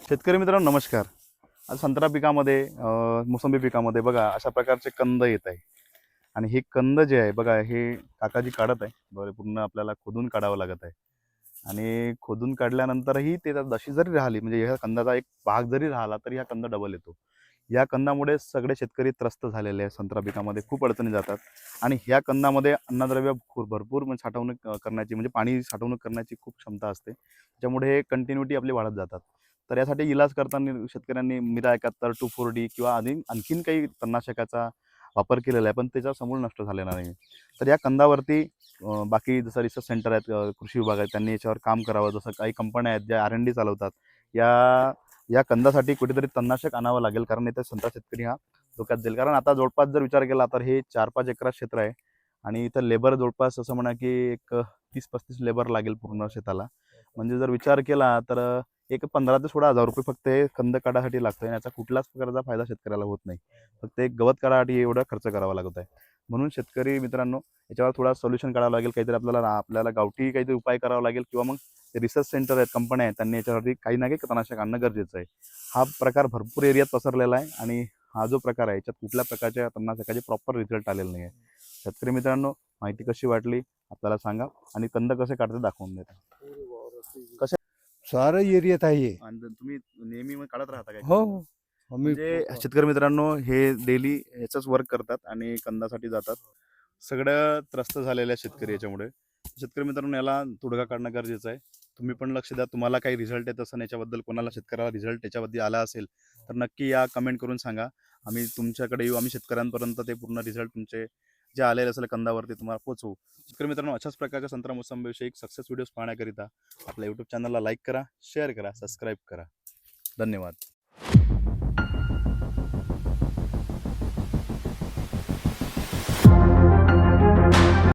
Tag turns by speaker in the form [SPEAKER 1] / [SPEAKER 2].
[SPEAKER 1] शेतकरी मित्रांनो नमस्कार. आज संत्रा पिकामध्ये मोसंबी पिकामध्ये बघा अशा प्रकारचे कंद येत आहे आणि हे कंद जे आहे बघा हे काकाजी काढत आहे. बरं पूर्ण आपल्याला खोदून काढावं लागत आहे आणि खोदून काढल्यानंतरही ते जशी जरी राहिली म्हणजे ह्या कंदाचा एक भाग जरी राहिला तरी हा कंद डबल येतो. या कंदामुळे सगळे शेतकरी त्रस्त झालेले आहे. संत्रा पिकामध्ये खूप अडचणी जातात आणि ह्या कंदामध्ये अन्नद्रव्य भरपूर म्हणजे साठवणूक करण्याची म्हणजे पाणी साठवणूक करण्याची खूप क्षमता असते. त्याच्यामुळे हे कंटिन्युटी आपली वाढत जातात. तर यासाठी इलाज करताना शेतकऱ्यांनी मिरा 71, 2,4-D किंवा आणखीन काही तणनाशकाचा वापर केलेला आहे, पण त्याचा समूळ नष्ट झालेला नाही. तर या कंदावरती बाकी जसं रिसर्च सेंटर आहेत, कृषी विभाग आहेत, त्यांनी याच्यावर काम करावं. जसं काही कंपन्या आहेत ज्या R&D चालवतात. या या कंदासाठी कुठेतरी तणनाशक आणावं लागेल, कारण इथं संत्रा शेतकरी हा धोक्यात जाईल. कारण आता जवळपास जर विचार केला तर हे 4-5 एकर क्षेत्र आहे आणि इथं लेबर जवळपास असं म्हणा की एक 30-35 लेबर लागेल पूर्ण शेताला. म्हणजे जर विचार केला तर एक 15,000 ते 16,000 रुपये फक्त हे कंद काढायसाठी लागतं आणि याचा कुठलाच प्रकारचा फायदा शेतकऱ्याला होत नाही. फक्त एक गवत काढायसाठी एवढा खर्च करावा लागत आहे. म्हणून शेतकरी मित्रांनो याच्यावर थोडा सोल्युशन काढावं लागेल. काहीतरी आपल्याला गावठी काहीतरी उपाय करावा लागेल किंवा मग रिसर्च सेंटर आहेत, कंपन्या आहेत, त्यांनी याच्यावरती काही ना काही तणनाशक आणणं गरजेचं आहे. हा प्रकार भरपूर एरियात पसरलेला आहे आणि हा जो प्रकार आहे याच्यात कुठल्या प्रकारच्या तणनाशकाचे प्रॉपर रिझल्ट आलेले नाही आहे. शेतकरी मित्रांनो माहिती कशी वाटली आपल्याला सांगा आणि कंद कसे काढते दाखवून देता. कसे
[SPEAKER 2] सारं एरियात आहे हे.
[SPEAKER 1] आणि तुम्ही नेहमी मग काढत राहता काय?
[SPEAKER 2] हो हो. आम्ही
[SPEAKER 1] म्हणजे शेतकरी मित्रांनो हे डेली ह्याचंच वर्क करतात आणि कंदासाठी जातात. सगळं त्रस्त झालेलं आहे शेतकरी याच्यामुळे. शेतकरी मित्रांनो याला तोडगा काढणं गरजेचं आहे. तुम्ही पण लक्ष द्या. तुम्हाला काही रिझल्ट येत असेल याच्याबद्दल, कोणाला शेतकऱ्याला रिझल्ट याच्याबद्दल आला असेल तर नक्की या कमेंट करून सांगा. आम्ही तुमच्याकडे येऊ. आम्ही शेतकऱ्यांपर्यंत ते पूर्ण रिझल्ट तुमचे जे आलेले असेल कंदावरती तुम्हाला पोहोचवू. शेतकरी मित्रांनो अशाच प्रकारच्या संत्रा मोसंबीविषयी सक्सेस व्हिडिओज पाहण्याकरिता आपल्या यूट्यूब चॅनलला लाईक करा, शेअर करा, सबस्क्राईब करा. धन्यवाद.